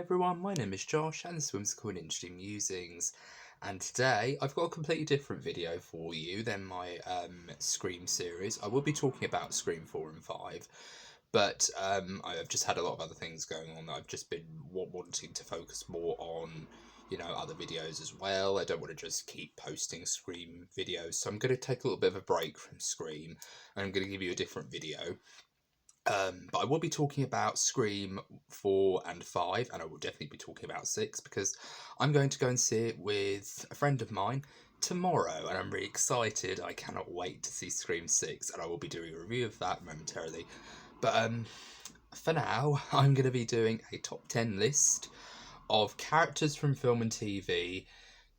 everyone, my name is Josh and this is Whimsical and Interesting Musings, and today I've got a completely different video for you than my Scream series. I will be talking about Scream 4 and 5, but I've just had a lot of other things going on that I've just been wanting to focus more on, other videos as well. I don't want to just keep posting Scream videos, so I'm going to take a little bit of a break from Scream and I'm going to give you a different video. But I will be talking about Scream 4 and 5, and I will definitely be talking about 6, because I'm going to go and see it with a friend of mine tomorrow, and I'm really excited. I cannot wait to see Scream 6, and I will be doing a review of that momentarily. But for now, I'm going to be doing a top 10 list of characters from film and TV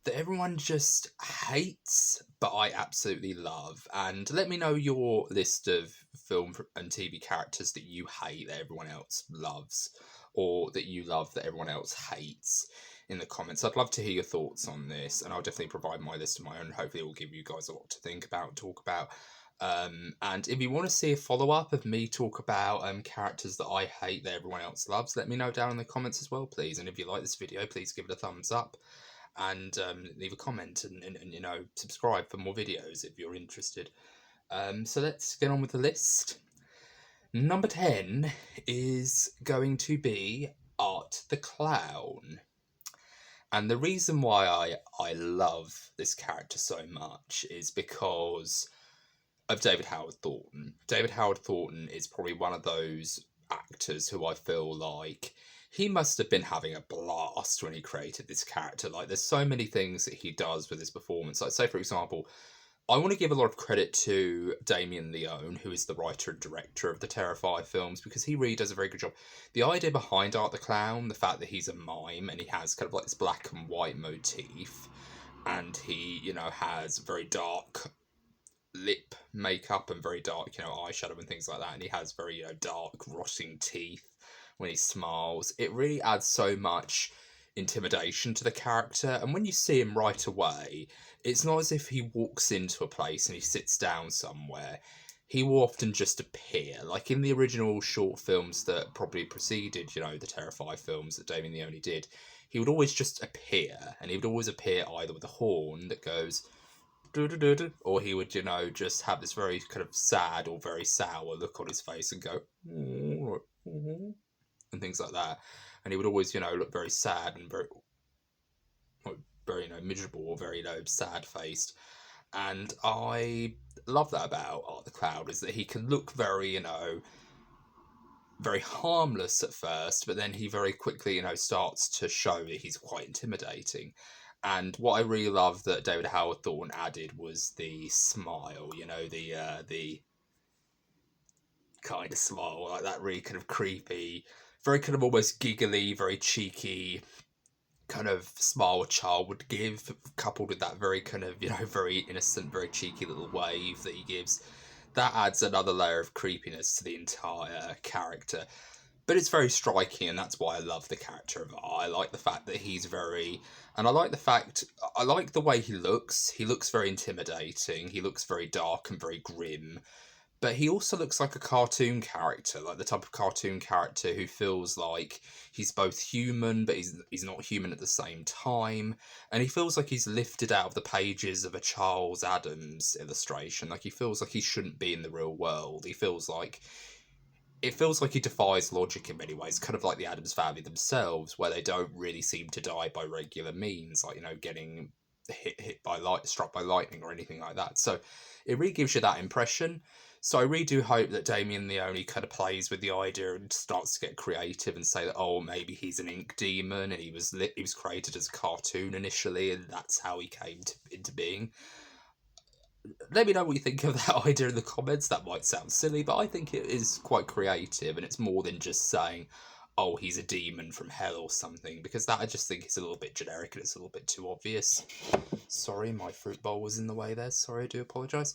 that everyone just hates, but I absolutely love. And let me know your list of film and TV characters that you hate that everyone else loves, or that you love that everyone else hates, in the comments. I'd love to hear your thoughts on this, and I'll definitely provide my list of my own. Hopefully it will give you guys a lot to think about, talk about. And if you want to see a follow-up of me talk about characters that I hate that everyone else loves, let me know down in the comments as well, please. And if you like this video, please give it a thumbs up and leave a comment and subscribe for more videos if you're interested. So let's get on with the list. Number 10 is going to be Art the Clown. And the reason why I love this character so much is because of David Howard Thornton. David Howard Thornton is probably one of those actors who I feel like he must have been having a blast when he created this character. Like, there's so many things that he does with his performance. Like, say, for example, I want to give a lot of credit to Damien Leone, who is the writer and director of the Terrifier films, because he really does a very good job. The idea behind Art the Clown, the fact that he's a mime and he has kind of like this black and white motif, and he, has very dark lip makeup and very dark, eyeshadow and things like that, and he has very, dark, rotting teeth when he smiles. It really adds so much intimidation to the character, and when you see him right away, it's not as if he walks into a place and he sits down somewhere. He will often just appear, like in the original short films that probably preceded, the Terrifier films that Damien Leone did. He would always just appear, and he would always appear either with a horn that goes or he would, just have this very kind of sad or very sour look on his face and go, and things like that. And he would always, look very sad and very, miserable or very, sad-faced. And I love that about Art the Clown, is that he can look very, very harmless at first, but then he very quickly, starts to show that he's quite intimidating. And what I really love that David Howard Thornton added was the smile, the kind of smile, like that really kind of creepy, very kind of almost giggly, very cheeky kind of smile a child would give, coupled with that very kind of, very innocent, very cheeky little wave that he gives. That adds another layer of creepiness to the entire character. But it's very striking, and that's why I love the character of Art. I like the fact that he's I like the way he looks. He looks very intimidating. He looks very dark and very grim. But he also looks like a cartoon character, like the type of cartoon character who feels like he's both human, but he's not human at the same time. And he feels like he's lifted out of the pages of a Charles Addams illustration. Like, he feels like he shouldn't be in the real world. It feels like he defies logic in many ways, kind of like the Addams family themselves, where they don't really seem to die by regular means, like, getting struck by lightning or anything like that. So it really gives you that impression. So I really do hope that Damien Leone kind of plays with the idea and starts to get creative and say that, oh, maybe he's an ink demon and he was created as a cartoon initially, and that's how he came into being. Let me know what you think of that idea in the comments. That might sound silly, but I think it is quite creative, and it's more than just saying, oh, he's a demon from hell or something, because that I just think is a little bit generic and it's a little bit too obvious. Sorry, my fruit bowl was in the way there. Sorry, I do apologise.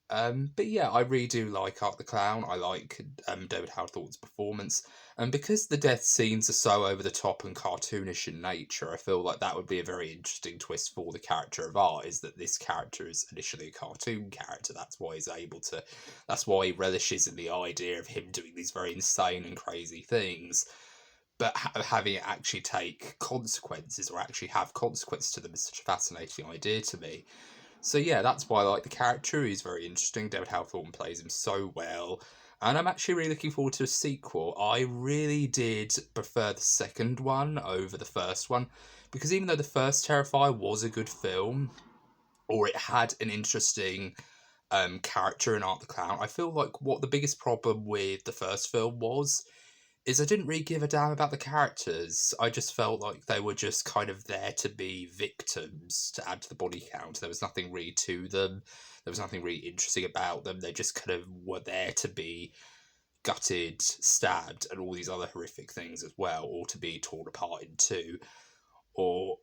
But yeah, I really do like Art the Clown. I like David Howard Thornton's performance. And because the death scenes are so over the top and cartoonish in nature, I feel like that would be a very interesting twist for the character of Art, is that this character is initially a cartoon character. That's why he relishes in the idea of him doing these very insane and crazy things. but having it actually take consequences or actually have consequences to them is such a fascinating idea to me. So yeah, that's why I like the character. He's very interesting. David Hawthorne plays him so well. And I'm actually really looking forward to a sequel. I really did prefer the second one over the first one, because even though the first Terrifier was a good film, or it had an interesting character in Art the Clown, I feel like what the biggest problem with the first film was is I didn't really give a damn about the characters. I just felt like they were just kind of there to be victims to add to the body count. There was nothing really to them. There was nothing really interesting about them. They just kind of were there to be gutted, stabbed, and all these other horrific things as well, or to be torn apart in two, or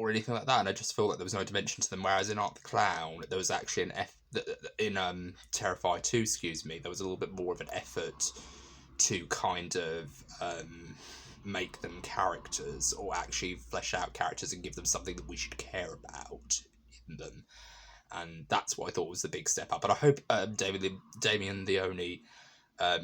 anything like that. And I just feel like there was no dimension to them. Whereas in Art the Clown, there was actually in Terrifier 2, excuse me, there was a little bit more of an effort to kind of make them characters, or actually flesh out characters and give them something that we should care about in them. And that's what I thought was the big step up. And I hope Damien Leone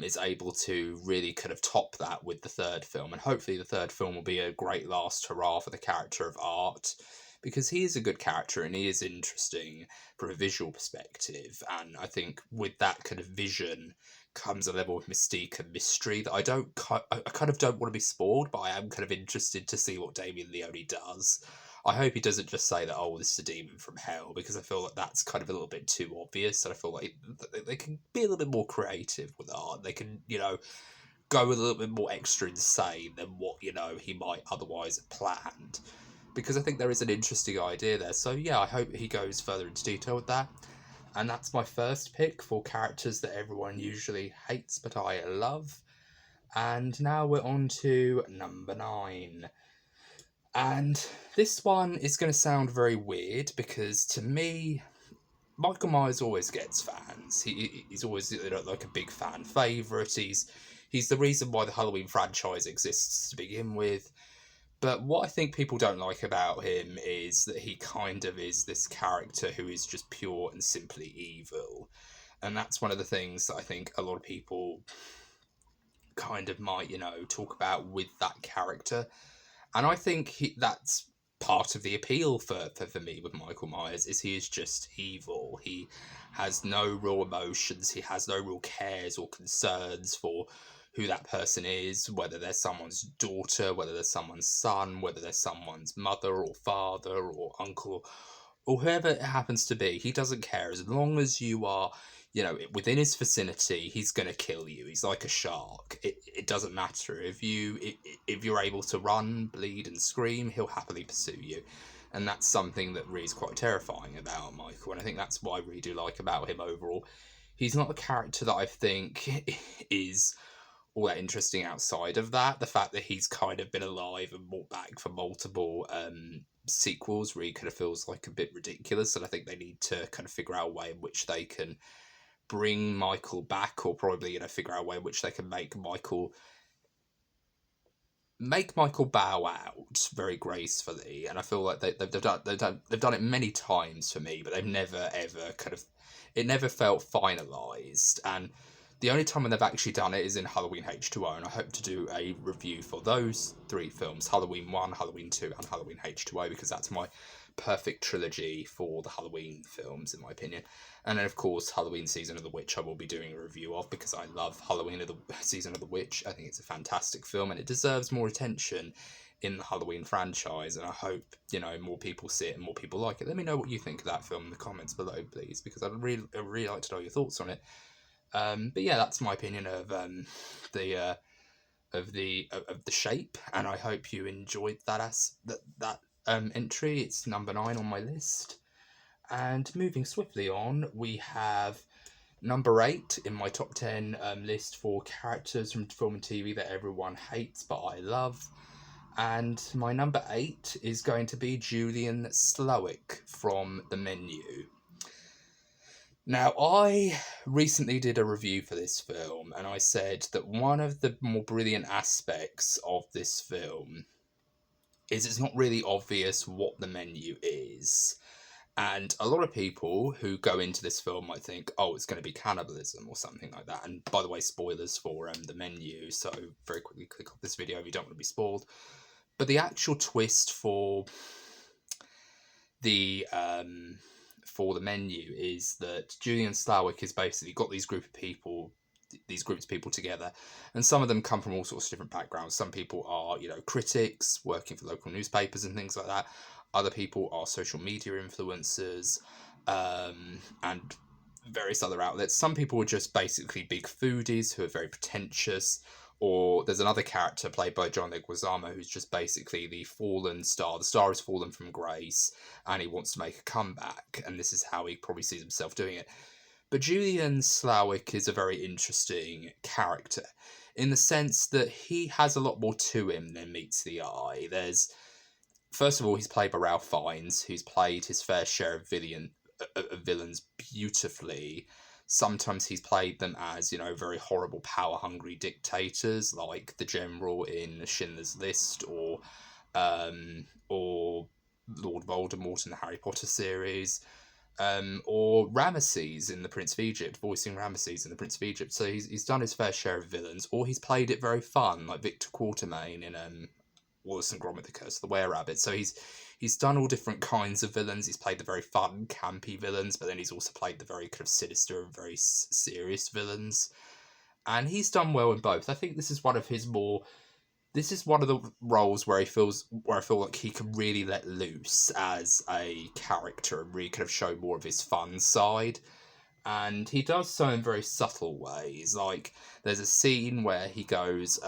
is able to really kind of top that with the third film. And hopefully the third film will be a great last hurrah for the character of Art, because he is a good character and he is interesting from a visual perspective. And I think with that kind of vision comes a level of mystique and mystery that I kind of don't want to be spoiled, but I am kind of interested to see what Damien Leone does. I hope he doesn't just say that, oh, this is a demon from hell, because I feel like that's kind of a little bit too obvious. And I feel like they can be a little bit more creative with Art. They can, go a little bit more extra insane than what, he might otherwise have planned. Because I think there is an interesting idea there. So yeah, I hope he goes further into detail with that. And that's my first pick for characters that everyone usually hates, but I love. And now we're on to number 9. And this one is going to sound very weird, because to me, Michael Myers always gets fans. He's always like a big fan favourite. He's the reason why the Halloween franchise exists to begin with. But what I think people don't like about him is that he kind of is this character who is just pure and simply evil. And that's one of the things that I think a lot of people kind of might, talk about with that character. And I think that's part of the appeal for me with Michael Myers, is he is just evil. He has no real emotions. He has no real cares or concerns for who that person is, whether they're someone's daughter, whether they're someone's son, whether they're someone's mother or father or uncle, or whoever it happens to be. He doesn't care. As long as you are, within his vicinity, he's going to kill you. He's like a shark. It doesn't matter. If you're able to run, bleed, and scream, he'll happily pursue you. And that's something that really is quite terrifying about Michael. And I think that's what I really do like about him overall. He's not a character that I think is all that interesting outside of that. The fact that he's kind of been alive and brought back for multiple sequels really kind of feels like a bit ridiculous. And I think they need to kind of figure out a way in which they can bring Michael back, or probably figure out a way in which they can make Michael bow out very gracefully. And I feel like they've done it many times for me, but they've never ever it never felt finalized. And the only time when they've actually done it is in Halloween H2O, and I hope to do a review for those 3 films, Halloween 1, Halloween 2, and Halloween H2O, because that's my perfect trilogy for the Halloween films, in my opinion. And then, of course, Halloween Season of the Witch I will be doing a review of, because I love Halloween Season of the Witch. I think it's a fantastic film, and it deserves more attention in the Halloween franchise, and I hope, more people see it and more people like it. Let me know what you think of that film in the comments below, please, because I'd really like to know your thoughts on it. But yeah, that's my opinion of the shape, and I hope you enjoyed that entry. It's number 9 on my list. And moving swiftly on, we have number 8 in my top 10 list for characters from film and TV that everyone hates but I love. And my number 8 is going to be Julian Slowik from The Menu. Now, I recently did a review for this film, and I said that one of the more brilliant aspects of this film is it's not really obvious what the menu is. And a lot of people who go into this film might think, oh, it's going to be cannibalism or something like that. And by the way, spoilers for the menu, so very quickly click off this video if you don't want to be spoiled. But the actual twist for the menu is that Julian Slawick has basically got these groups of people together, and some of them come from all sorts of different backgrounds. Some people are, critics working for local newspapers and things like that. Other people are social media influencers, and various other outlets. Some people are just basically big foodies who are very pretentious. Or there's another character played by John Leguizamo who's just basically the fallen star. The star has fallen from grace and he wants to make a comeback. And this is how he probably sees himself doing it. But Julian Slawick is a very interesting character in the sense that he has a lot more to him than meets the eye. First of all, he's played by Ralph Fiennes, who's played his fair share of villains beautifully. Sometimes he's played them as, very horrible, power-hungry dictators, like the General in Schindler's List, or Lord Voldemort in the Harry Potter series, or Ramesses in The Prince of Egypt, voicing Ramesses in The Prince of Egypt. So he's done his fair share of villains, or he's played it very fun, like Victor Quartermain in Wallace and Gromit: The Curse of the Were-Rabbit. So he's done all different kinds of villains. He's played the very fun, campy villains, but then he's also played the very kind of sinister and very serious villains. And he's done well in both. I think this is one of the roles where I feel like he can really let loose as a character and really kind of show more of his fun side. And he does so in very subtle ways. Like, there's a scene where he goes,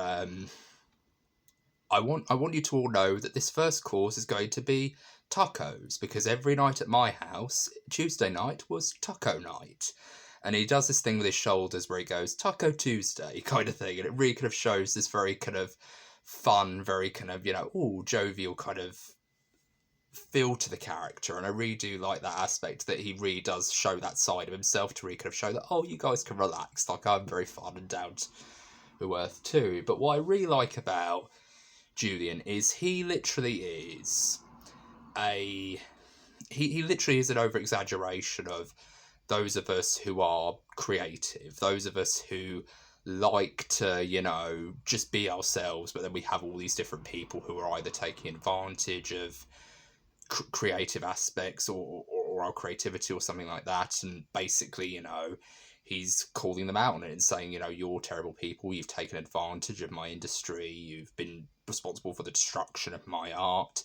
I want you to all know that this first course is going to be tacos, because every night at my house, Tuesday night was taco night. And he does this thing with his shoulders where he goes, Taco Tuesday, kind of thing. And it really kind of shows this very kind of fun, very kind of, jovial kind of feel to the character. And I really do like that aspect, that he really does show that side of himself to really kind of show that, oh, you guys can relax. Like, I'm very fun and down to earth too. But what I really like about Julian is he literally is he literally is an over-exaggeration of those of us who are creative, those of us who like to, just be ourselves, but then we have all these different people who are either taking advantage of creative aspects or our creativity or something like that, and basically, he's calling them out on it and saying, you're terrible people, you've taken advantage of my industry, you've been responsible for the destruction of my art,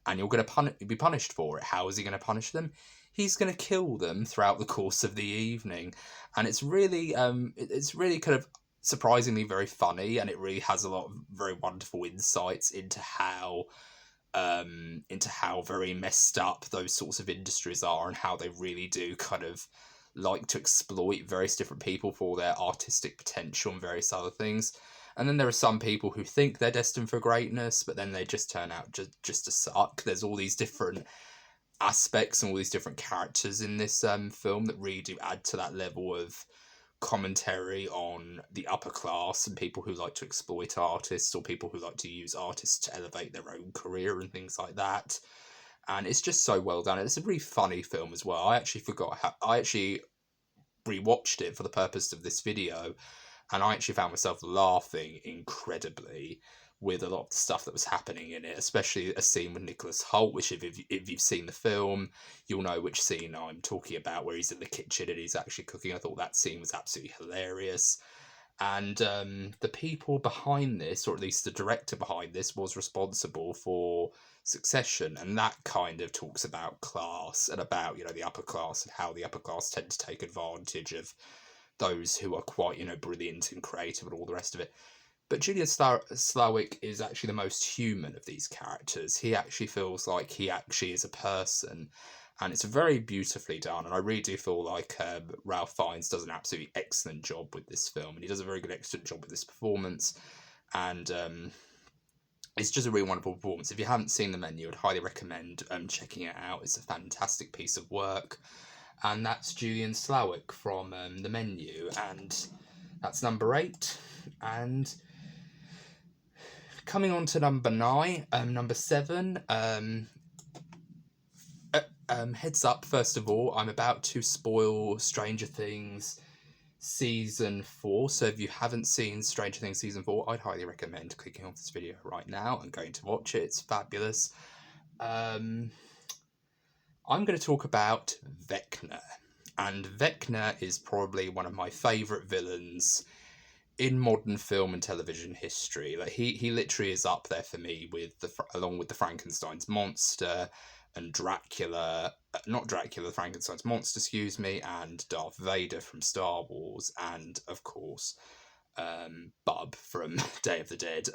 and you're going to be punished for it. How is he going to punish them? He's going to kill them throughout the course of the evening. And it's really kind of surprisingly very funny, and it really has a lot of very wonderful insights into how very messed up those sorts of industries are, and how they really do kind of like to exploit various different people for their artistic potential and various other things. And then there are some people who think they're destined for greatness, but then they just turn out just to suck. There's all these different aspects and all these different characters in this film that really do add to that level of commentary on the upper class and people who like to exploit artists, or people who like to use artists to elevate their own career and things like that. And it's just so well done. It's a really funny film as well. I actually rewatched it for the purpose of this video, and I actually found myself laughing incredibly with a lot of the stuff that was happening in it, especially a scene with Nicholas Hoult, which if you've seen the film, you'll know which scene I'm talking about, where he's in the kitchen and he's actually cooking. I thought that scene was absolutely hilarious. And the people behind this, or at least the director behind this, was responsible for Succession, and that kind of talks about class and about, the upper class, and how the upper class tend to take advantage of those who are quite, brilliant and creative and all the rest of it. But Julian Slawick is actually the most human of these characters. He actually feels like he actually is a person, and it's very beautifully done. And I really do feel like Ralph Fiennes does an absolutely excellent job with this film, and he does a very good, excellent job with this performance. And it's just a really wonderful performance. If you haven't seen The Menu, I'd highly recommend checking it out. It's a fantastic piece of work. And that's Julian Slawick from The Menu, and that's number 8. And coming on to number 9, number 7, Heads up, first of all, I'm about to spoil Stranger Things season 4. So if you haven't seen Stranger Things season 4, I'd highly recommend clicking off this video right now and going to watch it. It's fabulous. I'm going to talk about Vecna. And Vecna is probably one of my favourite villains in modern film and television history. Like he literally is up there for me with along with the Frankenstein's monster and Dracula, not Dracula, the Frankenstein's monster, excuse me, and Darth Vader from Star Wars, and of course, Bub from Day of the Dead.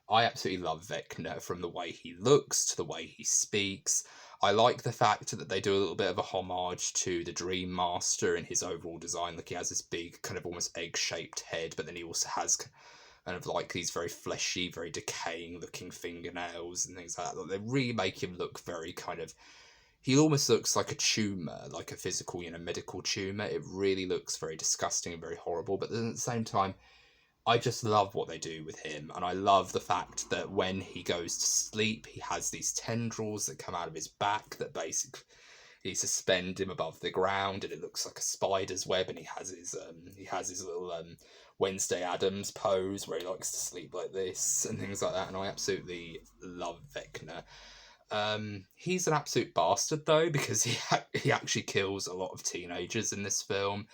I absolutely love Vecna, from the way he looks to the way he speaks. I like the fact that they do a little bit of a homage to the Dream Master in his overall design. Like, he has this big, kind of almost egg-shaped head, but then he also has kind of like these very fleshy, very decaying-looking fingernails and things like that. They really make him look very kind of... He almost looks like a tumour, like a physical, medical tumour. It really looks very disgusting and very horrible, but then at the same time, I just love what they do with him, and I love the fact that when he goes to sleep, he has these tendrils that come out of his back that basically suspend him above the ground, and it looks like a spider's web. And he has his little Wednesday Addams pose where he likes to sleep like this and things like that. And I absolutely love Vecna. He's an absolute bastard though, because he actually kills a lot of teenagers in this film.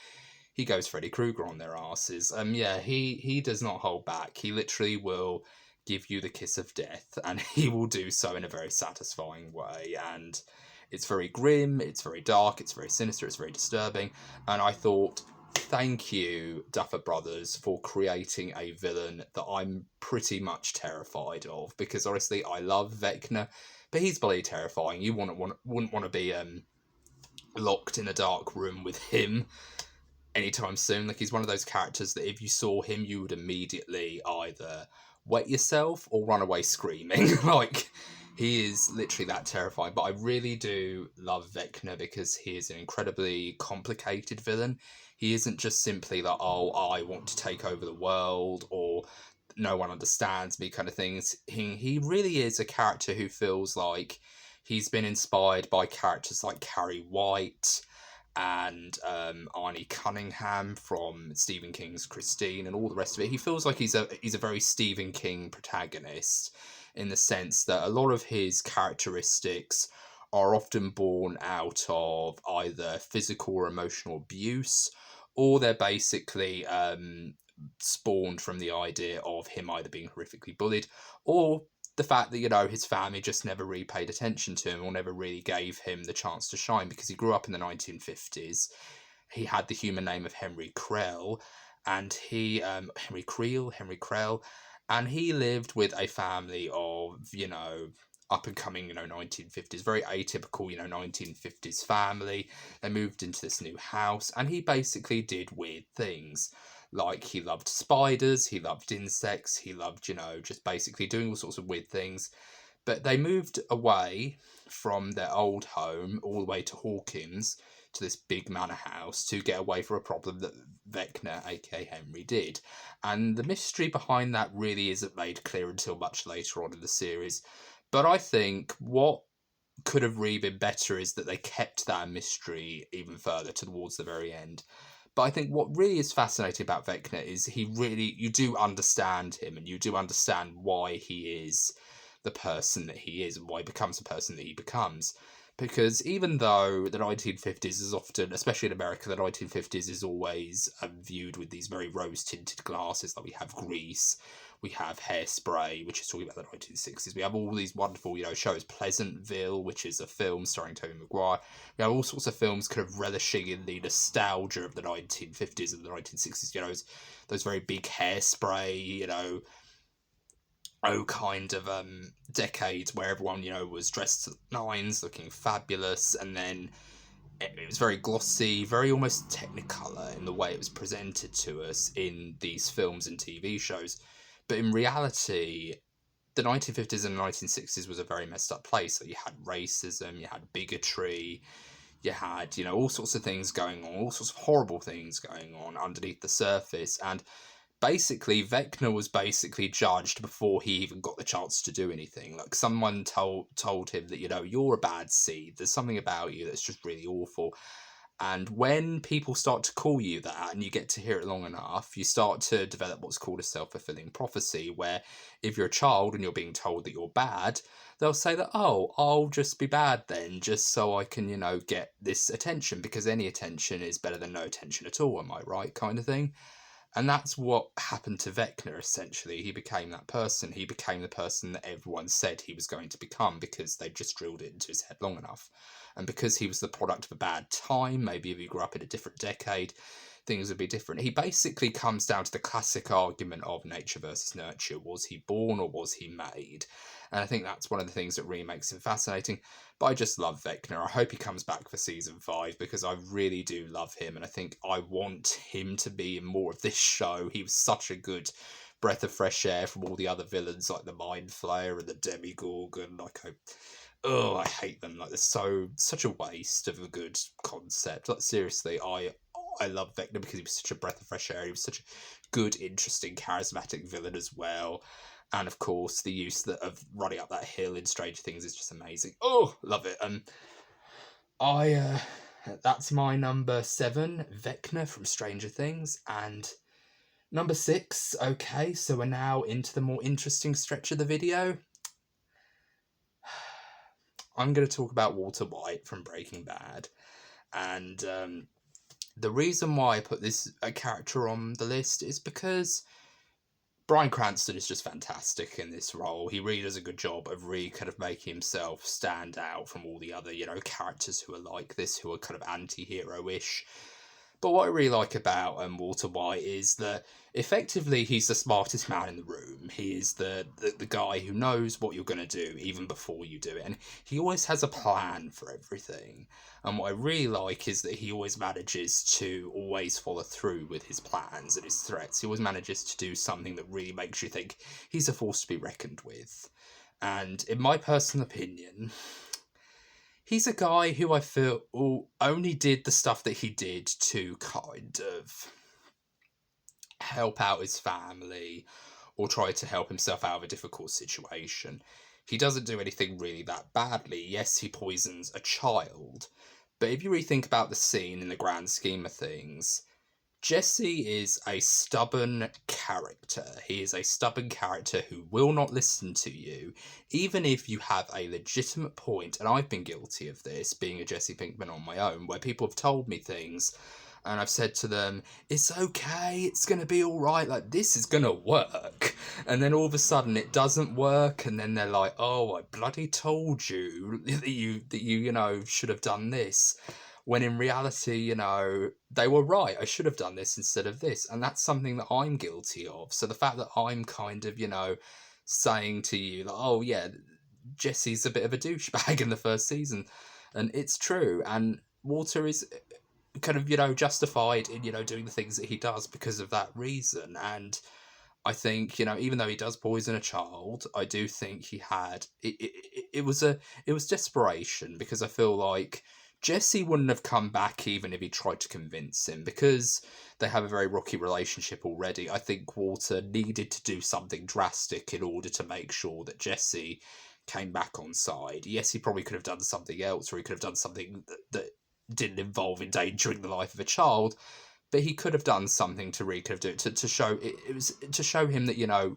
He goes Freddy Krueger on their asses. Yeah, he does not hold back. He literally will give you the kiss of death, and he will do so in a very satisfying way. And it's very grim, it's very dark, it's very sinister, it's very disturbing. And I thought, thank you, Duffer Brothers, for creating a villain that I'm pretty much terrified of. Because honestly, I love Vecna, but he's bloody terrifying. You wouldn't want to be locked in a dark room with him anytime soon. Like, he's one of those characters that if you saw him, you would immediately either wet yourself or run away screaming. Like, he is literally that terrifying. But I really do love Vecna because he is an incredibly complicated villain. He isn't just simply like, oh, I want to take over the world, or no one understands me kind of things. He really is a character who feels like he's been inspired by characters like Carrie White and Arnie Cunningham from Stephen King's Christine and all the rest of it. He feels like he's a very Stephen King protagonist, in the sense that a lot of his characteristics are often born out of either physical or emotional abuse, or they're basically spawned from the idea of him either being horrifically bullied, or the fact that, his family just never really paid attention to him or never really gave him the chance to shine, because he grew up in the 1950s. He had the human name of Henry Krell, and Henry Krell, and he lived with a family of, up and coming, 1950s, very atypical, 1950s family. They moved into this new house, and he basically did weird things. Like, he loved spiders, he loved insects, he loved, just basically doing all sorts of weird things. But they moved away from their old home all the way to Hawkins, to this big manor house, to get away from a problem that Vecna, aka Henry, did. And the mystery behind that really isn't made clear until much later on in the series. But I think what could have really been better is that they kept that mystery even further towards the very end. But I think what really is fascinating about Vecna is you do understand him, and you do understand why he is the person that he is, and why he becomes the person that he becomes. Because even though the 1950s is often, especially in America, the 1950s is always viewed with these very rose-tinted glasses. Like, we have Grease, we have Hairspray, which is talking about the 1960s. We have all these wonderful, shows. Pleasantville, which is a film starring Tobey Maguire. We have all sorts of films kind of relishing in the nostalgia of the 1950s and the 1960s. Those very big Hairspray, kind of decades where everyone, was dressed to the nines, looking fabulous, and then it was very glossy, very almost Technicolor in the way it was presented to us in these films and TV shows. But in reality, the 1950s and 1960s was a very messed up place. So you had racism, you had bigotry, you had, all sorts of things going on, all sorts of horrible things going on underneath the surface. And basically Vecna was basically judged before he even got the chance to do anything. Like, someone told him that, you're a bad seed. There's something about you that's just really awful. And when people start to call you that and you get to hear it long enough, you start to develop what's called a self-fulfilling prophecy, where if you're a child and you're being told that you're bad, they'll say that, oh, I'll just be bad then, just so I can, get this attention, because any attention is better than no attention at all, am I right, kind of thing. And that's what happened to Vecna, essentially. He became that person. He became the person that everyone said he was going to become, because they just drilled it into his head long enough. And because he was the product of a bad time, maybe if he grew up in a different decade, things would be different. He basically comes down to the classic argument of nature versus nurture. Was he born or was he made? And I think that's one of the things that really makes him fascinating. But I just love Vecna. I hope he comes back for season 5, because I really do love him, and I think I want him to be in more of this show. He was such a good breath of fresh air from all the other villains, like the Mind Flayer and the Demigorgon. I hate them. Like, they're such a waste of a good concept. Like, seriously, I love Vecna because he was such a breath of fresh air. He was such a good, interesting, charismatic villain as well. And of course, the use of running up that hill in Stranger Things is just amazing. Oh, love it. That's my number 7, Vecna from Stranger Things. And number 6, okay, so we're now into the more interesting stretch of the video. I'm going to talk about Walter White from Breaking Bad. And the reason why I put this character on the list is because Bryan Cranston is just fantastic in this role. He really does a good job of really kind of making himself stand out from all the other, characters who are like this, who are kind of anti-hero-ish. But what I really like about Walter White is that effectively he's the smartest man in the room. He is the guy who knows what you're going to do even before you do it. And he always has a plan for everything. And what I really like is that he always manages to always follow through with his plans and his threats. He always manages to do something that really makes you think he's a force to be reckoned with. And in my personal opinion, he's a guy who I feel only did the stuff that he did to kind of help out his family or try to help himself out of a difficult situation. He doesn't do anything really that badly. Yes, he poisons a child, but if you really think about the scene in the grand scheme of things, Jesse is a stubborn character. He is a stubborn character who will not listen to you, even if you have a legitimate point. And I've been guilty of this, being a Jesse Pinkman on my own, where people have told me things, and I've said to them, it's okay, it's going to be all right, like, this is going to work. And then all of a sudden it doesn't work, and then they're like, oh, I bloody told you that you should have done this. When in reality, they were right. I should have done this instead of this. And that's something that I'm guilty of. So the fact that I'm kind of, saying to you, like, oh, yeah, Jesse's a bit of a douchebag in the first season. And it's true. And Walter is kind of, justified in, doing the things that he does because of that reason. And I think, even though he does poison a child, I do think he had... It was desperation, because I feel like Jesse wouldn't have come back even if he tried to convince him, because they have a very rocky relationship already. I think Walter needed to do something drastic in order to make sure that Jesse came back on side. Yes, he probably could have done something else, or he could have done something that didn't involve endangering the life of a child, but he could have done something to really kind of do it, to show it was to show him that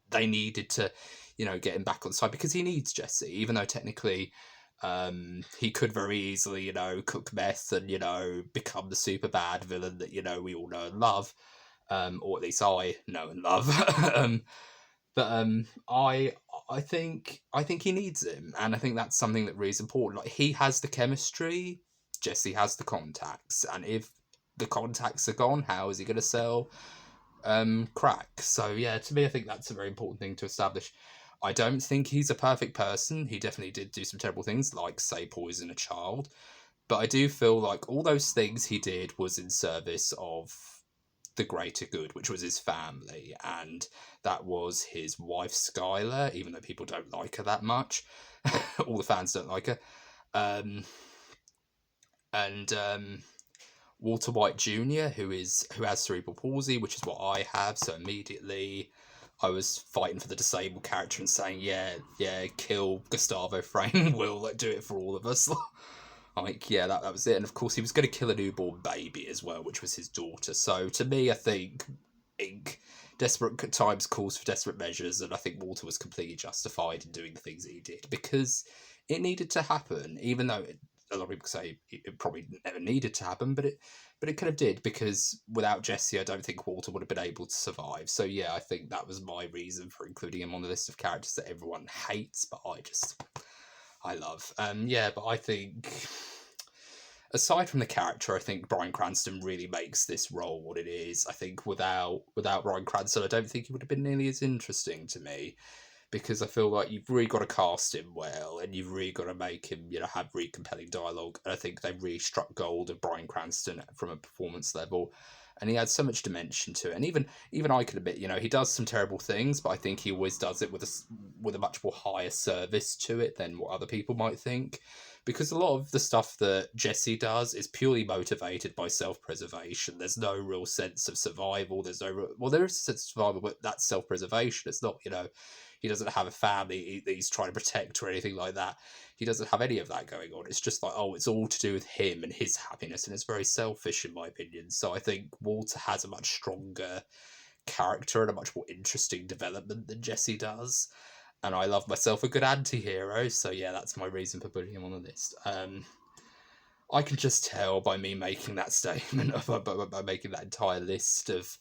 they needed to get him back on side, because he needs Jesse, even though technically he could very easily, cook meth and, become the super bad villain that, we all know and love. Or at least I know and love. I think he needs him, and I think that's something that really is important. Like, he has the chemistry, Jesse has the contacts, and if the contacts are gone, how is he going to sell crack? So yeah, to me, I think that's a very important thing to establish. I don't think he's a perfect person. He definitely did do some terrible things, like, say, poison a child. But I do feel like all those things he did was in service of the greater good, which was his family. And that was his wife, Skylar, even though people don't like her that much. All the fans don't like her. Walter White Jr., who has cerebral palsy, which is what I have. So immediately, I was fighting for the disabled character and saying, yeah, kill Gustavo Fring. We'll do it for all of us. Like, yeah, that was it. And of course, he was going to kill a newborn baby as well, which was his daughter. So to me, I think desperate times calls for desperate measures, and I think Walter was completely justified in doing the things that he did because it needed to happen, even though a lot of people say it probably never needed to happen, but it kind of did, because without Jesse, I don't think Walter would have been able to survive. So yeah, I think that was my reason for including him on the list of characters that everyone hates, but I love. Yeah, but I think aside from the character, I think Bryan Cranston really makes this role what it is. I think without Bryan Cranston, I don't think it would have been nearly as interesting to me, because I feel like you've really got to cast him well, and you've really got to make him, have really compelling dialogue. And I think they really struck gold of Bryan Cranston from a performance level, and he had so much dimension to it. And even I could admit, he does some terrible things, but I think he always does it with a much more higher service to it than what other people might think. Because a lot of the stuff that Jesse does is purely motivated by self-preservation. There's no real sense of survival. There is a sense of survival, but that's self-preservation. It's not, he doesn't have a family that he's trying to protect or anything like that. He doesn't have any of that going on. It's just like, it's all to do with him and his happiness, and it's very selfish in my opinion. So I think Walter has a much stronger character and a much more interesting development than Jesse does. And I love myself a good anti-hero, so yeah, that's my reason for putting him on the list. I can just tell by me making that statement, by making that entire list of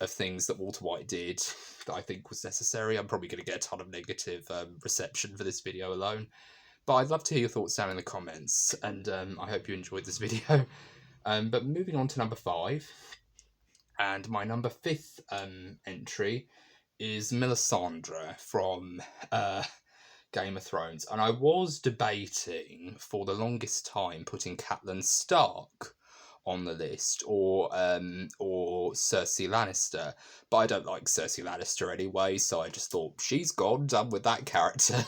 things that Walter White did that I think was necessary. I'm probably going to get a ton of negative reception for this video alone. But I'd love to hear your thoughts down in the comments, and I hope you enjoyed this video. But moving on to number 5, and my number 5th entry is Melisandre from Game of Thrones. And I was debating for the longest time putting Catelyn Stark on the list, or Cersei Lannister, but I don't like Cersei Lannister anyway, so I just thought, she's gone, done with that character.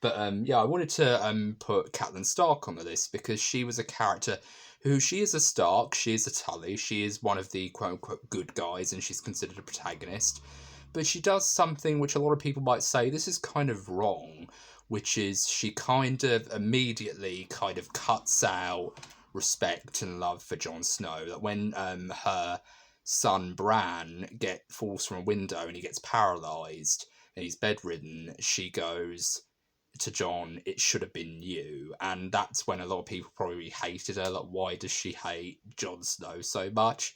But yeah, I wanted to put Catelyn Stark on the list because she was a character who, she is a Stark, she is a Tully, she is one of the quote-unquote good guys, and she's considered a protagonist. But she does something which a lot of people might say, this is kind of wrong, which is she kind of immediately kind of cuts out respect and love for Jon Snow. That when her son Bran falls from a window and he gets paralysed and he's bedridden, she goes to Jon, it should have been you. And that's when a lot of people probably hated her. Like, why does she hate Jon Snow so much?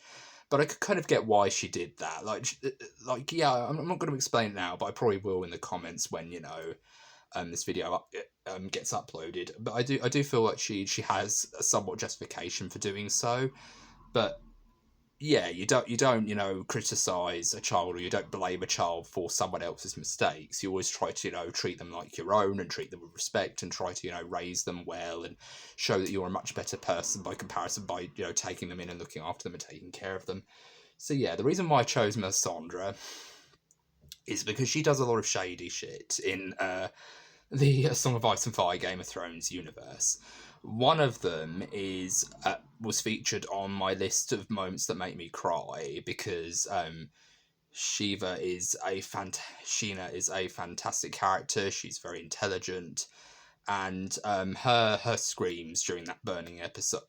But I could kind of get why she did that. Like yeah, I'm not going to explain it now, but I probably will in the comments when this video gets uploaded. But I do feel like she has a somewhat justification for doing so. But yeah, you don't criticize a child, or you don't blame a child for someone else's mistakes. You always try to treat them like your own and treat them with respect and try to raise them well and show that you're a much better person by comparison, by taking them in and looking after them and taking care of them. So yeah, the reason why I chose Melisandre is because she does a lot of shady shit in the Song of Ice and Fire Game of Thrones universe. One of them was featured on my list of moments that make me cry, because Sheena is a fantastic character. She's very intelligent, and her screams during that burning episode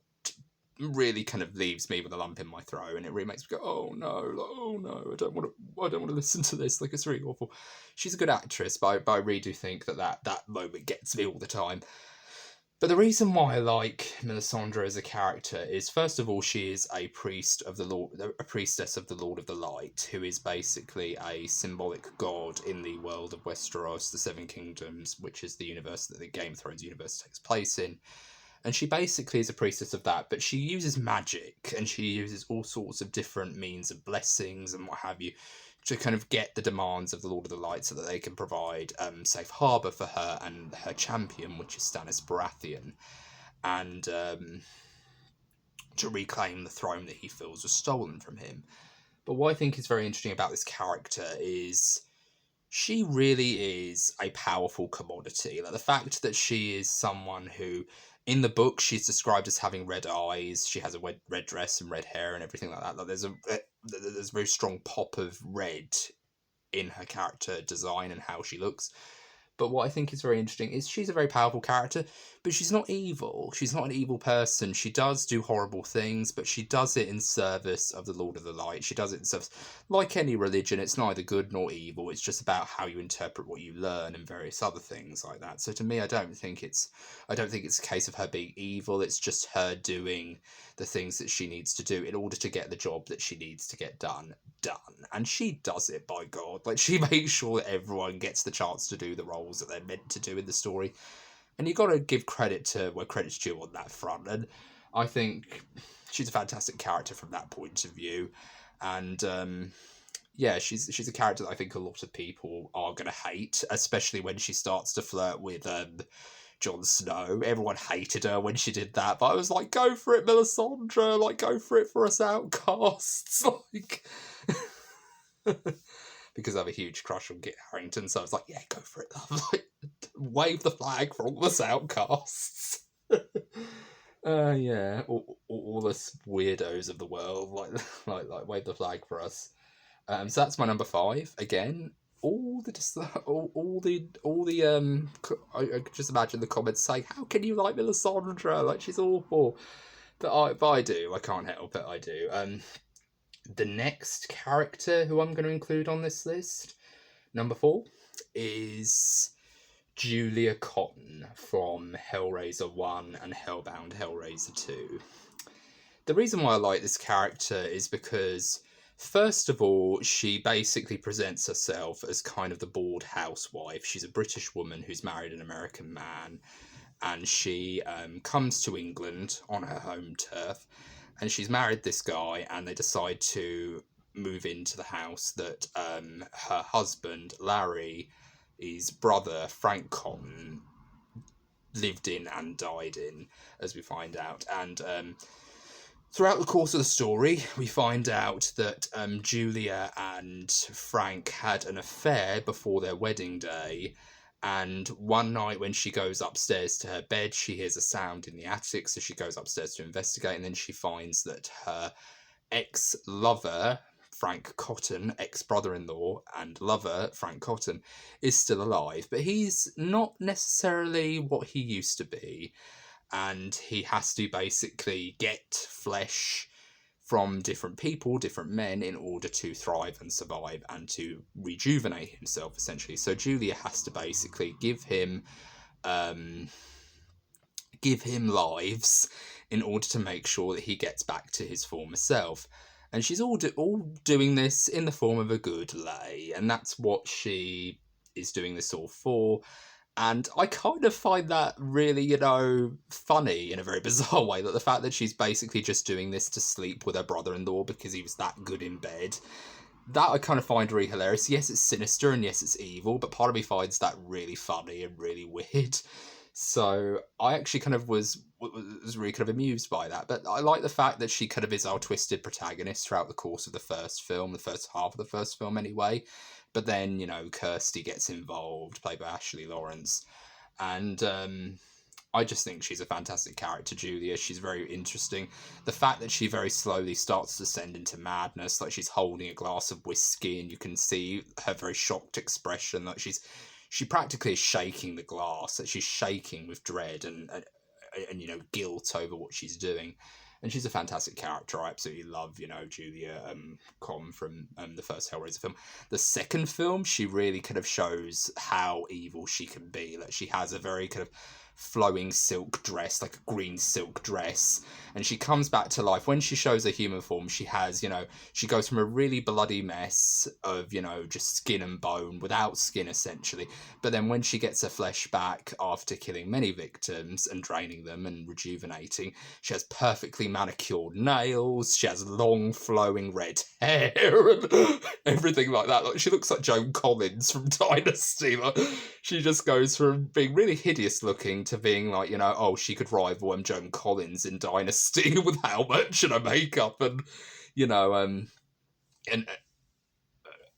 really kind of leaves me with a lump in my throat, and it really makes me go, oh no, I don't want to listen to this. Like, it's really awful. She's a good actress, but I really do think that moment gets me all the time. But the reason why I like Melisandre as a character is, first of all, she is a priestess of the Lord of the Light, who is basically a symbolic god in the world of Westeros, the Seven Kingdoms, which is the universe that the Game of Thrones universe takes place in. And she basically is a priestess of that, but she uses magic, and she uses all sorts of different means of blessings and what have you, to kind of get the demands of the Lord of the Light so that they can provide safe harbour for her and her champion, which is Stannis Baratheon, and to reclaim the throne that he feels was stolen from him. But what I think is very interesting about this character is she really is a powerful commodity. Like the fact that she is someone who, in the book, she's described as having red eyes. She has a red dress and red hair and everything like that. Like there's a very strong pop of red in her character design and how she looks. But what I think is very interesting is she's a very powerful character, but she's not evil. She's not an evil person. She does do horrible things, but she does it in service of the Lord of the Light. She does it in service, like any religion, it's neither good nor evil. It's just about how you interpret what you learn and various other things like that. So to me, I don't think it's a case of her being evil. It's just her doing the things that she needs to do in order to get the job that she needs to get done. And she does it, by God. Like, she makes sure that everyone gets the chance to do the roles that they're meant to do in the story. And you've got to give credit to where credit's due on that front. And I think she's a fantastic character from that point of view. And yeah, she's a character that I think a lot of people are going to hate, especially when she starts to flirt with Jon Snow. Everyone hated her when she did that, but I was like, go for it, Melisandre, like, go for it for us outcasts. Like, because I have a huge crush on Kit Harington, so I was like, yeah, go for it, love. Like, wave the flag for all us outcasts. Yeah, all the weirdos of the world, like wave the flag for us. So that's my number 5. Again, I could just imagine the comments saying, "How can you like Melisandre? Like, she's awful." But I do. I can't help it. I do. The next character who I'm going to include on this list, number 4, is Julia Cotton from Hellraiser 1 and Hellbound Hellraiser 2. The reason why I like this character is because, first of all, she basically presents herself as kind of the bored housewife. She's a British woman who's married an American man, and she comes to England on her home turf, and she's married this guy, and they decide to move into the house that her husband, Larry, his brother, Frank Cotton, lived in and died in, as we find out. And throughout the course of the story, we find out that Julia and Frank had an affair before their wedding day, and one night when she goes upstairs to her bed, she hears a sound in the attic, so she goes upstairs to investigate, and then she finds that her ex-lover, Frank Cotton, ex-brother-in-law and lover, Frank Cotton, is still alive, but he's not necessarily what he used to be, and he has to basically get flesh from different people, different men, in order to thrive and survive and to rejuvenate himself, essentially. So Julia has to basically give him lives in order to make sure that he gets back to his former self. And she's all doing this in the form of a good lay, and that's what she is doing this all for. And I kind of find that really, funny in a very bizarre way, that the fact that she's basically just doing this to sleep with her brother-in-law because he was that good in bed, that I kind of find really hilarious. Yes, it's sinister, and yes, it's evil, but part of me finds that really funny and really weird. So I actually kind of was really kind of amused by that. But I like the fact that she kind of is our twisted protagonist throughout the course of the first film, the first half of the first film anyway. But then, Kirsty gets involved, played by Ashley Lawrence. And I just think she's a fantastic character, Julia. She's very interesting. The fact that she very slowly starts to descend into madness, like she's holding a glass of whiskey, and you can see her very shocked expression, like she practically is shaking the glass, that she's shaking with dread and guilt over what she's doing. And she's a fantastic character. I absolutely love, Julia Com from the first Hellraiser film. The second film, she really kind of shows how evil she can be. Like, she has a very kind of flowing silk dress, like a green silk dress, and she comes back to life. When she shows her human form, she has, she goes from a really bloody mess of, just skin and bone, without skin essentially, but then when she gets her flesh back after killing many victims and draining them and rejuvenating, she has perfectly manicured nails, she has long flowing red hair and everything like that. Like, she looks like Joan Collins from Dynasty. Like, she just goes from being really hideous looking to being like, she could rival Joan Collins in Dynasty with how much and her makeup and, and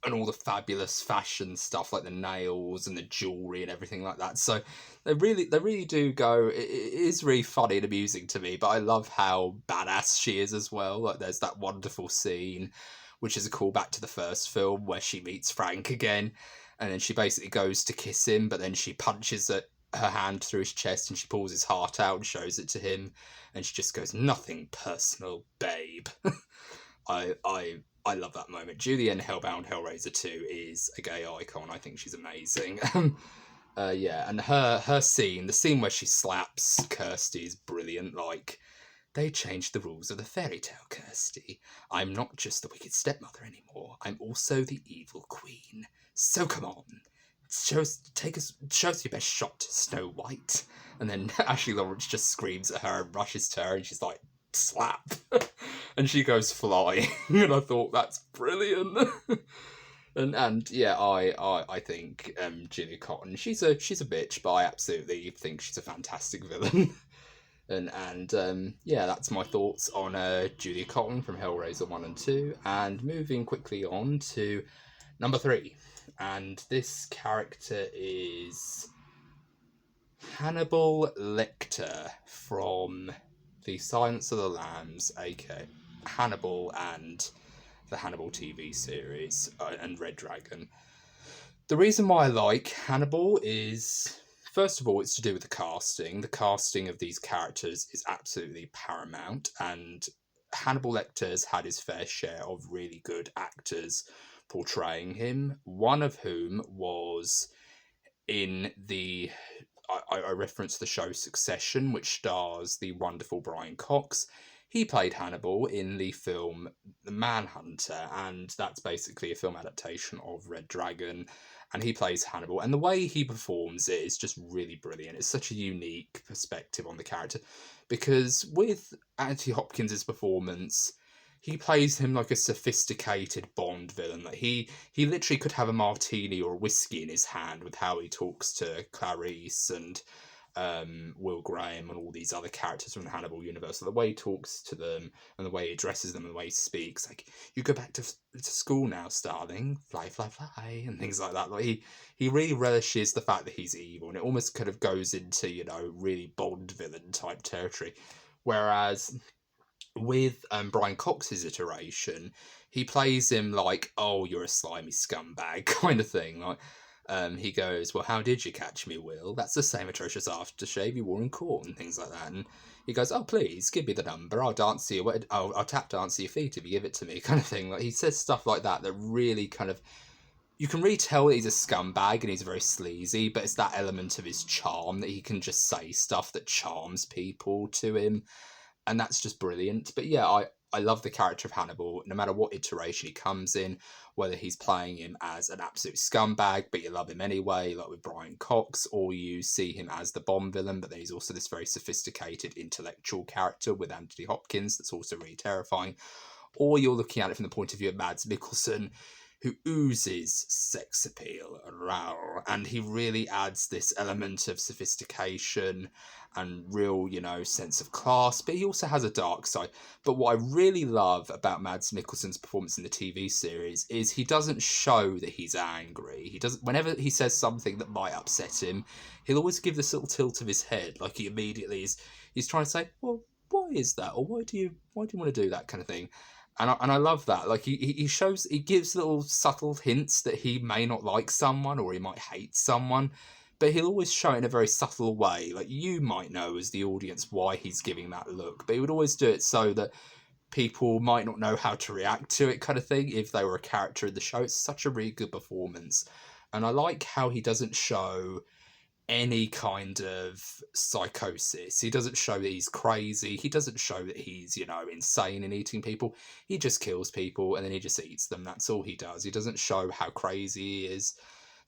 and all the fabulous fashion stuff, like the nails and the jewelry and everything like that. So they really do go. It is really funny and amusing to me, but I love how badass she is as well. Like there's that wonderful scene, which is a callback to the first film where she meets Frank again, and then she basically goes to kiss him, but then she punches her hand through his chest and she pulls his heart out and shows it to him, and she just goes, "Nothing personal, babe." I love that moment. Julianne Hellbound Hellraiser 2 is a gay icon. I think she's amazing. Yeah, and her scene, the scene where she slaps Kirsty, is brilliant. Like, they changed the rules of the fairy tale, Kirsty. I'm not just the wicked stepmother anymore. I'm also the evil queen. So come on. Show us your best shot, Snow White. And then Ashley Lawrence just screams at her and rushes to her, and she's like, slap. And she goes flying. And I thought, that's brilliant. And yeah, I think Julia Cotton, she's a bitch, but I absolutely think she's a fantastic villain. and yeah, that's my thoughts on Julia Cotton from Hellraiser 1 and 2. And moving quickly on to number 3. And this character is Hannibal Lecter from The Silence of the Lambs, aka Hannibal and the Hannibal TV series, and Red Dragon. The reason why I like Hannibal is, first of all, it's to do with the casting. The casting of these characters is absolutely paramount, and Hannibal Lecter's had his fair share of really good actors portraying him, one of whom was in the... I referenced the show Succession, which stars the wonderful Brian Cox. He played Hannibal in the film The Manhunter, and that's basically a film adaptation of Red Dragon, and he plays Hannibal, and the way he performs it is just really brilliant. It's such a unique perspective on the character, because with Anthony Hopkins' performance, he plays him like a sophisticated Bond villain. Like he literally could have a martini or a whiskey in his hand with how he talks to Clarice and Will Graham and all these other characters from the Hannibal universe. So the way he talks to them and the way he addresses them and the way he speaks, like, you go back to school now, starling, fly, fly, fly, and things like that. Like he really relishes the fact that he's evil, and it almost kind of goes into, you know, really Bond villain type territory. Whereas with Brian Cox's iteration, he plays him like, "Oh, you're a slimy scumbag," kind of thing. Like, he goes, "Well, how did you catch me, Will? That's the same atrocious aftershave you wore in court," and things like that. And he goes, "Oh, please, give me the number. I'll dance to you. I'll tap dance to your feet if you give it to me," kind of thing. Like, he says stuff like that that really kind of, you can really tell that he's a scumbag and he's very sleazy, but it's that element of his charm that he can just say stuff that charms people to him. And that's just brilliant. But yeah, I love the character of Hannibal, no matter what iteration he comes in, whether he's playing him as an absolute scumbag, but you love him anyway, like with Brian Cox, or you see him as the Bond villain, but then he's also this very sophisticated intellectual character with Anthony Hopkins that's also really terrifying. Or you're looking at it from the point of view of Mads Mikkelsen, who oozes sex appeal, and he really adds this element of sophistication and real, you know, sense of class, but he also has a dark side. But what I really love about Mads Mikkelsen's performance in the TV series is he doesn't show that he's angry. He doesn't. Whenever he says something that might upset him, he'll always give this little tilt of his head, like he immediately is. He's trying to say, "Well, why is that? Or why do you want to do that?" kind of thing. And I love that. Like, he gives little subtle hints that he may not like someone or he might hate someone, but he'll always show it in a very subtle way. Like, you might know as the audience why he's giving that look, but he would always do it so that people might not know how to react to it, kind of thing, if they were a character in the show. It's such a really good performance. And I like how he doesn't show any kind of psychosis. He doesn't show that he's crazy. He doesn't show that he's, you know, insane and eating people. He just kills people and then he just eats them. That's all he does. He doesn't show how crazy he is.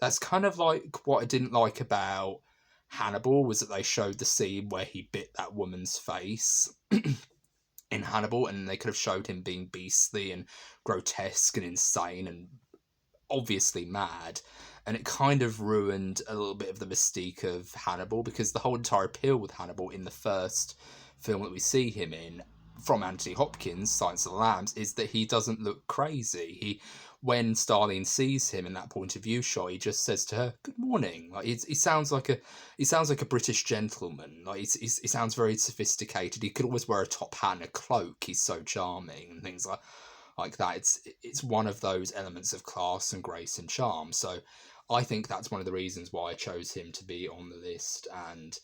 That's kind of like what I didn't like about Hannibal, was that they showed the scene where he bit that woman's face in Hannibal, and they could have showed him being beastly and grotesque and insane and obviously mad, and it kind of ruined a little bit of the mystique of Hannibal, because the whole entire appeal with Hannibal in the first film that we see him in from Anthony Hopkins, Silence of the Lambs, is that he doesn't look crazy. when Starlene sees him in that point of view shot, he just says to her, "Good morning." Like he sounds like a British gentleman. Like he sounds very sophisticated. He could always wear a top hat and a cloak. He's so charming and things like that. It's one of those elements of class and grace and charm. So I think that's one of the reasons why I chose him to be on the list. And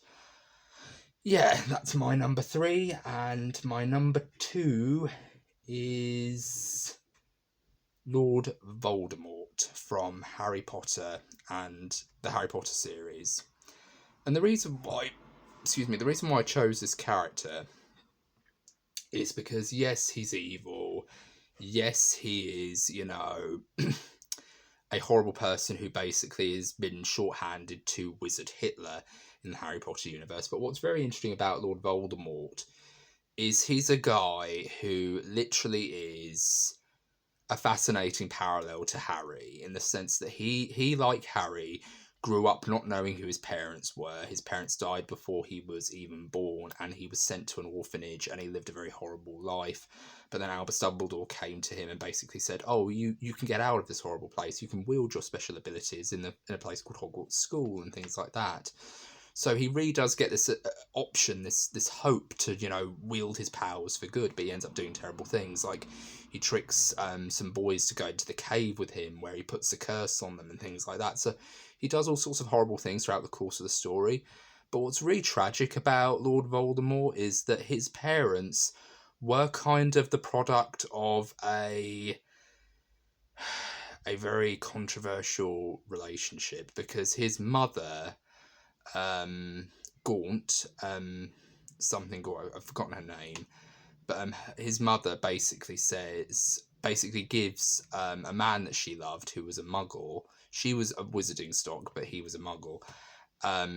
yeah, that's my number 3. And my number 2 is Lord Voldemort from Harry Potter and the Harry Potter series. And the reason why I chose this character is because, yes, he's evil. Yes, he is, a horrible person who basically has been shorthanded to Wizard Hitler in the Harry Potter universe. But what's very interesting about Lord Voldemort is he's a guy who literally is a fascinating parallel to Harry, in the sense that he like Harry, grew up not knowing who his parents were. His parents died before he was even born, and he was sent to an orphanage, and he lived a very horrible life. But then Albus Dumbledore came to him and basically said, "Oh, you can get out of this horrible place. You can wield your special abilities in a place called Hogwarts School," and things like that. So he really does get this option, this hope to, wield his powers for good, but he ends up doing terrible things. Like, he tricks some boys to go into the cave with him, where he puts a curse on them and things like that. So he does all sorts of horrible things throughout the course of the story. But what's really tragic about Lord Voldemort is that his parents were kind of the product of a very controversial relationship, because his mother, Gaunt, something Gaunt, I've forgotten her name, but his mother basically gives a man that she loved, who was a muggle. She was a wizarding stock, but he was a muggle,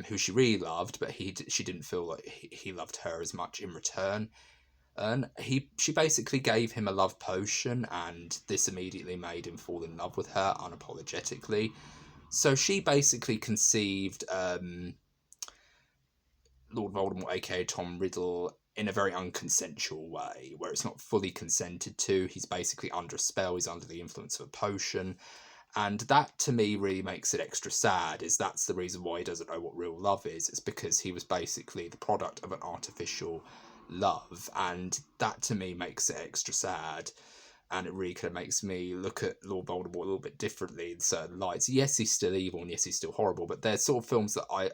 who she really loved, but she didn't feel like he loved her as much in return. And she basically gave him a love potion, and this immediately made him fall in love with her unapologetically. So she basically conceived Lord Voldemort, aka Tom Riddle, in a very unconsensual way, where it's not fully consented to. He's basically under a spell, he's under the influence of a potion. And that, to me, really makes it extra sad, is that's the reason why he doesn't know what real love is. It's because he was basically the product of an artificial love. And that, to me, makes it extra sad. And it really kind of makes me look at Lord Voldemort a little bit differently in certain lights. Yes, he's still evil, and yes, he's still horrible, but there's sort of films that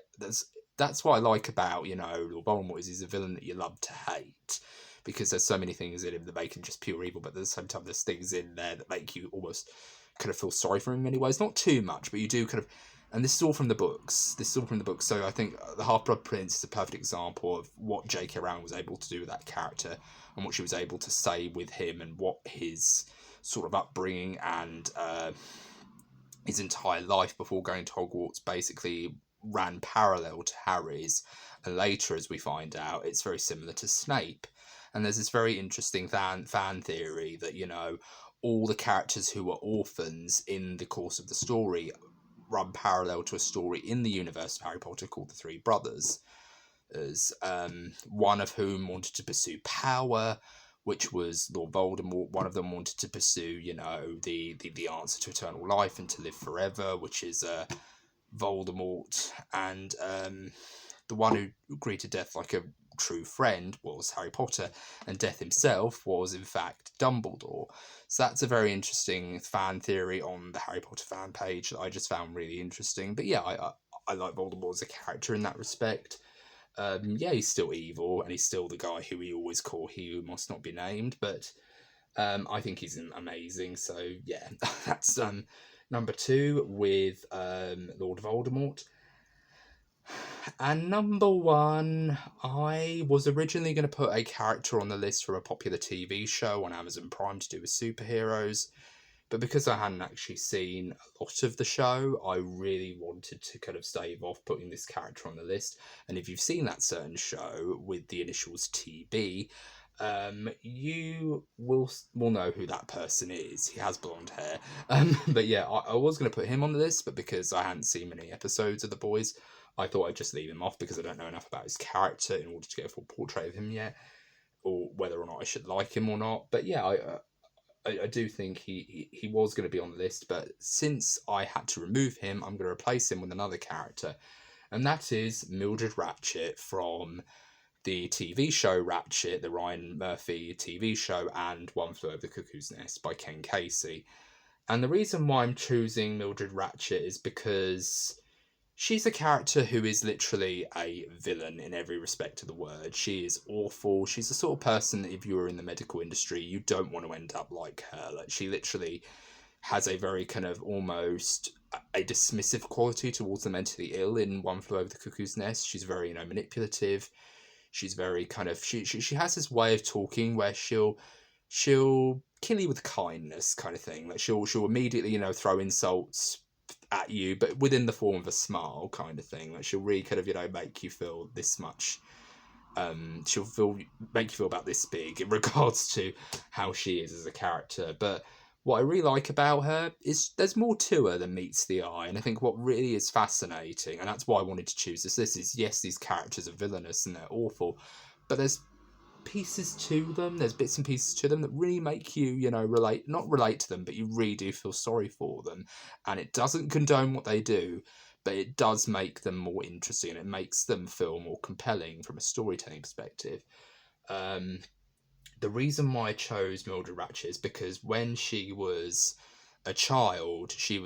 that's what I like about, Lord Voldemort, is he's a villain that you love to hate, because there's so many things in him that make him just pure evil, but at the same time there's things in there that make you almost kind of feel sorry for him in many ways. Not too much, but you do kind of, and this is all from the books. So I think The Half-Blood Prince is a perfect example of what J.K. Rowling was able to do with that character, and what she was able to say with him, and what his sort of upbringing and his entire life before going to Hogwarts basically ran parallel to Harry's. And later, as we find out, it's very similar to Snape. And there's this very interesting fan theory that, all the characters who were orphans in the course of the story run parallel to a story in the universe of Harry Potter called The Three Brothers, as one of whom wanted to pursue power, which was Lord Voldemort. One of them wanted to pursue, the answer to eternal life and to live forever, which is Voldemort. And the one who greeted death like a true friend was Harry Potter, and death himself was in fact Dumbledore. So that's a very interesting fan theory on the Harry Potter fan page that I just found really interesting. But yeah, I like Voldemort as a character in that respect. Yeah, he's still evil, and he's still the guy who we always call he who must not be named, but I think he's amazing. So yeah, that's number 2 with Lord Voldemort. And number 1, I was originally going to put a character on the list from a popular TV show on Amazon Prime to do with superheroes, but because I hadn't actually seen a lot of the show, I really wanted to kind of stave off putting this character on the list. And if you've seen that certain show with the initials TB, you will know who that person is. He has blonde hair. But yeah, I was going to put him on the list, but because I hadn't seen many episodes of The Boys, I thought I'd just leave him off, because I don't know enough about his character in order to get a full portrait of him yet, or whether or not I should like him or not. But yeah, I do think he was going to be on the list, but since I had to remove him, I'm going to replace him with another character, and that is Mildred Ratchet from the TV show Ratchet, the Ryan Murphy TV show, and One Flew Over the Cuckoo's Nest by Ken Casey. And the reason why I'm choosing Mildred Ratchet is because she's a character who is literally a villain in every respect of the word. She is awful. She's the sort of person that if you were in the medical industry, you don't want to end up like her. Like, she literally has a very kind of almost a dismissive quality towards the mentally ill in One Flew Over the Cuckoo's Nest. She's very, manipulative. She's very kind of she has this way of talking where she'll kill you with kindness kind of thing. Like, she'll immediately, throw insults at you, but within the form of a smile kind of thing. Like, she'll really kind of, make you feel this much. Make you feel about this big in regards to how she is as a character. But what I really like about her is there's more to her than meets the eye. And I think what really is fascinating, and that's why I wanted to choose this list, is yes, these characters are villainous and they're awful, but there's pieces to them, there's bits and pieces to them that really make you, not relate to them, but you really do feel sorry for them. And it doesn't condone what they do, but it does make them more interesting, and it makes them feel more compelling from a storytelling perspective. The reason why I chose Mildred Ratchet is because when she was a child, she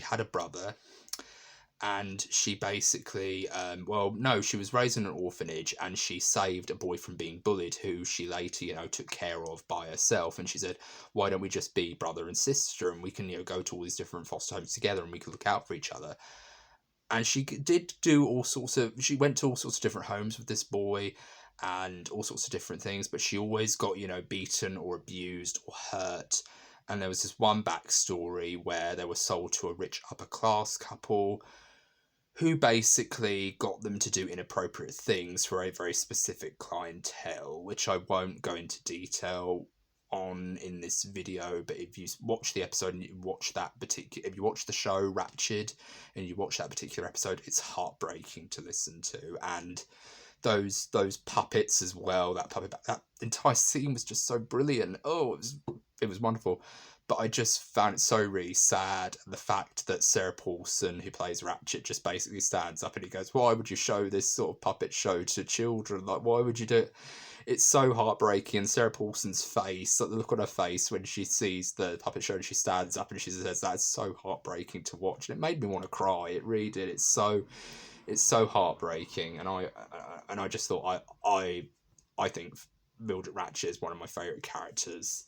had a brother, and she basically, she was raised in an orphanage, and she saved a boy from being bullied, who she later, took care of by herself. And she said, why don't we just be brother and sister, and we can, go to all these different foster homes together, and we can look out for each other. And she did do she went to all sorts of different homes with this boy, and all sorts of different things, but she always got, beaten or abused or hurt. And there was this one backstory where they were sold to a rich upper class couple who basically got them to do inappropriate things for a very specific clientele, which I won't go into detail on in this video. But if you watch the episode and you watch if you watch the show Ratched and you watch that particular episode, it's heartbreaking to listen to. And those puppets as well, that entire scene was just so brilliant. It was wonderful. But I just found it so really sad, the fact that Sarah Paulson, who plays Ratchet, just basically stands up and he goes, why would you show this sort of puppet show to children? Like, why would you do it? It's so heartbreaking. And Sarah Paulson's face, like the look on her face when she sees the puppet show and she stands up and she says, that's so heartbreaking to watch. And it made me want to cry. It really did. It's so heartbreaking. And I just thought, I think Mildred Ratchet is one of my favourite characters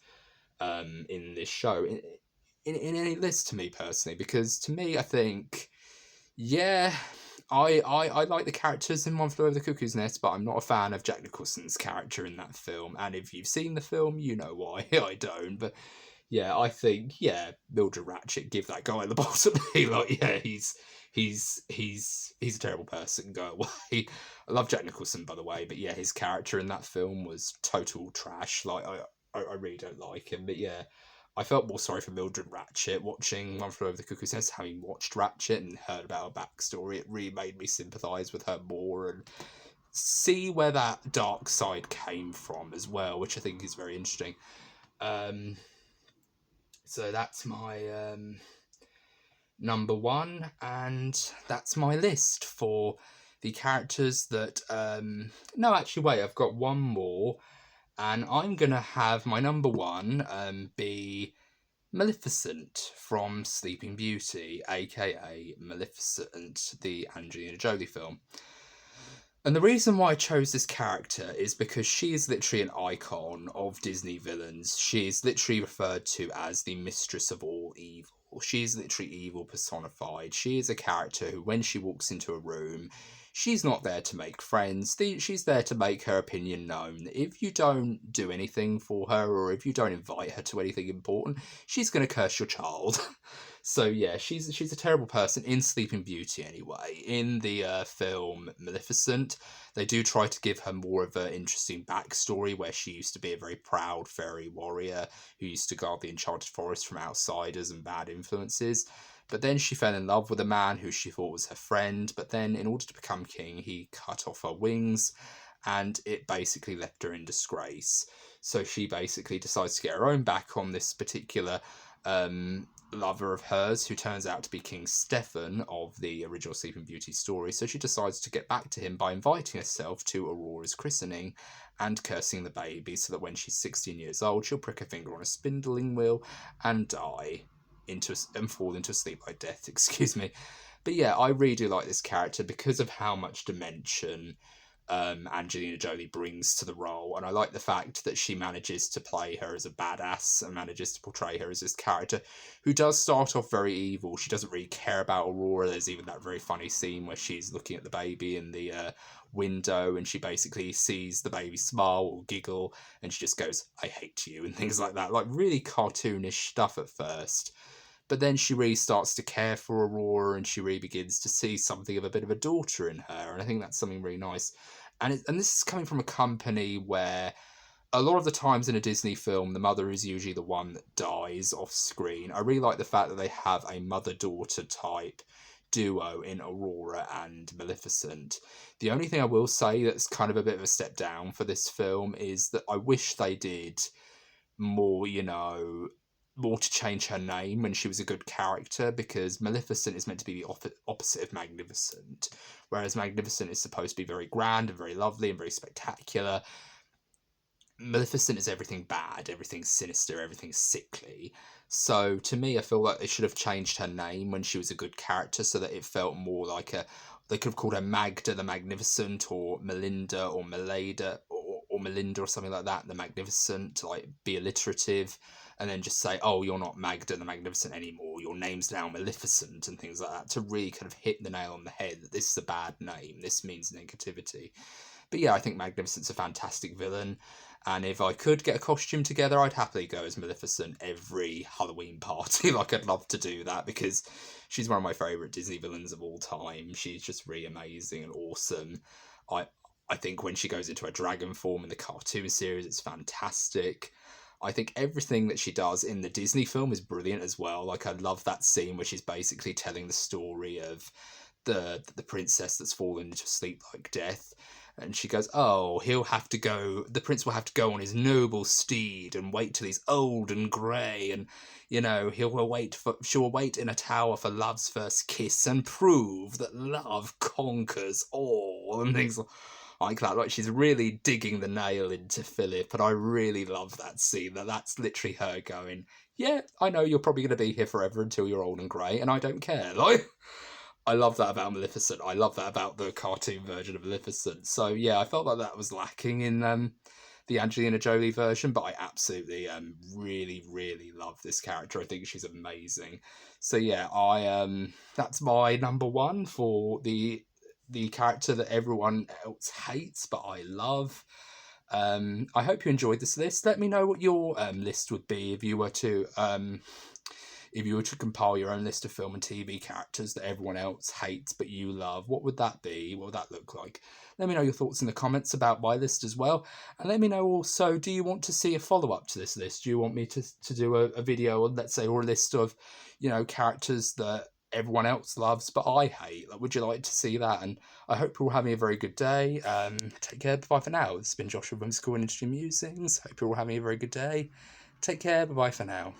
in this show, in any list, to me personally, because to me, I think, I like the characters in One Flew Over the Cuckoo's Nest, but I'm not a fan of Jack Nicholson's character in that film. And if you've seen the film, you know why. I don't. But yeah, I think, Mildred Ratchet, give that guy the lobotomy. Like, he's a terrible person. Go away. I love Jack Nicholson, by the way, but yeah, his character in that film was total trash. Like, I really don't like him. But yeah, I felt more sorry for Mildred Ratchet watching One Flew Over the Cuckoo's Nest, having watched Ratchet and heard about her backstory. It really made me sympathise with her more and see where that dark side came from as well, which I think is very interesting. So that's my number one, and that's my list for the characters that... No, actually, wait, I've got one more. And I'm going to have my number one be Maleficent from Sleeping Beauty, aka Maleficent, the Angelina Jolie film. And the reason why I chose this character is because she is literally an icon of Disney villains. She is literally referred to as the mistress of all evil. She is literally evil personified. She is a character who, when she walks into a room, she's not there to make friends. She's there to make her opinion known. If you don't do anything for her, or if you don't invite her to anything important, she's going to curse your child. So yeah, she's a terrible person in Sleeping Beauty anyway. In the film Maleficent, they do try to give her more of an interesting backstory, where she used to be a very proud fairy warrior who used to guard the enchanted forest from outsiders and bad influences. But then she fell in love with a man who she thought was her friend, but then in order to become king, he cut off her wings, and it basically left her in disgrace. So she basically decides to get her own back on this particular lover of hers, who turns out to be King Stefan of the original Sleeping Beauty story. So she decides to get back to him by inviting herself to Aurora's christening and cursing the baby, so that when she's 16 years old, she'll prick her finger on a spindling wheel and die and fall into a sleep by death. Excuse me. But yeah, I really do like this character because of how much dimension Angelina Jolie brings to the role, and I like the fact that she manages to play her as a badass and manages to portray her as this character who does start off very evil. She doesn't really care about Aurora. There's even that very funny scene where she's looking at the baby in the window, and she basically sees the baby smile or giggle, and she just goes, "I hate you," and things like that. Like really cartoonish stuff at first. But then she really starts to care for Aurora, and she really begins to see something of a bit of a daughter in her. And I think that's something really nice. And this is coming from a company where a lot of the times in a Disney film, the mother is usually the one that dies off screen. I really like the fact that they have a mother-daughter type duo in Aurora and Maleficent. The only thing I will say that's kind of a bit of a step down for this film is that I wish they did more, more to change her name when she was a good character, because Maleficent is meant to be the opposite of Magnificent, whereas Magnificent is supposed to be very grand and very lovely and very spectacular. Maleficent is everything bad, everything sinister, everything sickly. So to me, I feel like they should have changed her name when she was a good character, so that it felt more like they could have called her Magda the Magnificent, or Melinda, or Meleda, or Melinda, or something like that, the Magnificent, to like be alliterative, and then just say, "Oh, you're not Magda the Magnificent anymore. Your name's now Maleficent," and things like that, to really kind of hit the nail on the head that this is a bad name. This means negativity. But yeah, I think Magnificent's a fantastic villain, and if I could get a costume together, I'd happily go as Maleficent every Halloween party. Like, I'd love to do that, because she's one of my favourite Disney villains of all time. She's just really amazing and awesome. I think when she goes into her dragon form in the cartoon series, it's fantastic. I think everything that she does in the Disney film is brilliant as well. Like, I love that scene where she's basically telling the story of the princess that's fallen into sleep like death. And she goes, "Oh, the prince will have to go on his noble steed and wait till he's old and grey, and, she'll wait in a tower for love's first kiss and prove that love conquers all," and things like that. Like, she's really digging the nail into Philip, and I really love that scene. That's literally her going, "Yeah, I know you're probably going to be here forever until you're old and grey, and I don't care." Like, I love that about Maleficent. I love that about the cartoon version of Maleficent. So yeah, I felt like that was lacking in the Angelina Jolie version, but I absolutely really, really love this character. I think she's amazing. So yeah, that's my number one for the character that everyone else hates but I love. I hope you enjoyed this list. Let me know what your list would be if you were to compile your own list of film and TV characters that everyone else hates but you love. What would that be? What would that look like? Let me know your thoughts in the comments about my list as well. And let me know also, do you want to see a follow-up to this list? Do you want me to do a video, let's say, or a list of, characters that everyone else loves but I hate? Like, would you like to see that? And I hope you're all having a very good day. Take care. Bye for now. This has been Joshua from Whimsical and Interesting Musings. Hope you're all having a very good day. Take care. Bye for now.